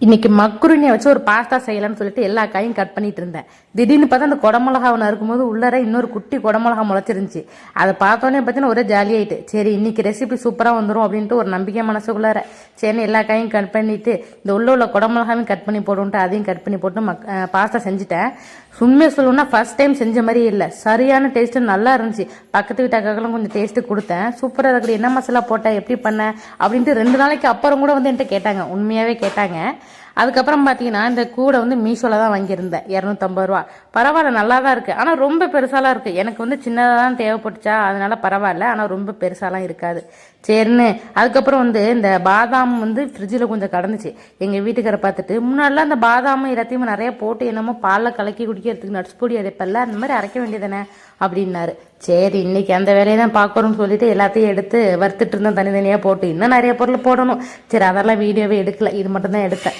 இன்னைக்கு மக்குருனியை வச்சு ஒரு பாஸ்தா செய்யலாம்னு சொல்லிட்டு எல்லா காயும் கட் பண்ணிட்டு இருந்தேன். திடீர்னு பார்த்தா அந்த குடமிளகாவை நறுக்கும்போது உள்ளார இன்னொரு குட்டி குடமிளகா முளைச்சிருந்துச்சு. அதை பார்த்தோன்னே பார்த்தீங்கன்னா ஒரே ஜாலியாயிட்டு. சரி இன்னைக்கு ரெசிபி சூப்பராக வந்துடும் அப்படின்ட்டு ஒரு நம்பிக்கை மனசுக்குள்ளார சரின்னு எல்லா காயும் கட் பண்ணிட்டு இந்த உள்ள குடமிளகாவையும் கட் பண்ணி போடுன்ட்டு அதையும் கட் பண்ணி போட்டு பாஸ்தா செஞ்சுட்டேன். உண்மையை சொல்லணும்னா ஃபர்ஸ்ட் டைம் செஞ்ச மாதிரியே இல்லை, சரியான டேஸ்ட்டு நல்லா இருந்துச்சு. பக்கத்து வீட்டாக்கெல்லாம் கொஞ்சம் டேஸ்ட்டு கொடுத்தேன். சூப்பராக இருக்கக்கூடிய என்ன மசாலா போட்டேன் எப்படி பண்ணேன் அப்படின்ட்டு 2 நாளைக்கு அப்புறம் கூட வந்து என்கிட்ட கேட்டாங்க, உண்மையாகவே கேட்டாங்க. அதுக்கப்புறம் பார்த்தீங்கன்னா இந்த கூடை வந்து மீஷோவில் தான் வாங்கியிருந்தேன், 250 ரூபா. பரவாயில்ல, நல்லா தான் இருக்குது. ஆனால் ரொம்ப பெருசாலாம் இருக்குது. எனக்கு வந்து சின்னதாக தான் தேவைப்பட்டுச்சா, அதனால பரவாயில்ல. ஆனால் ரொம்ப பெருசாலாம் இருக்காது. சரின்னு அதுக்கப்புறம் வந்து இந்த பாதாம் வந்து ஃப்ரிட்ஜில் கொஞ்சம் கடந்துச்சு. எங்கள் வீட்டுக்காரை பார்த்துட்டு, முன்னாடிலாம் அந்த பாதாமும் எல்லாத்தையும் நிறைய போட்டு என்னமோ பாலில் கலக்கி குடிக்கிறதுக்கு நட்ஸ் பொடி அரைப்பல்ல, அந்த மாதிரி அரைக்க வேண்டியதானே அப்படின்னாரு. சரி இன்னைக்கு அந்த வேலையை தான் பார்க்கணும்னு சொல்லிட்டு எல்லாத்தையும் எடுத்து வறுத்துட்டு இருந்தேன் தனித்தனியாக போட்டு. இன்னும் நிறைய பொருள் போடணும். சரி அதெல்லாம் வீடியோவே எடுக்கல, இது மட்டும் தான் எடுத்தேன்.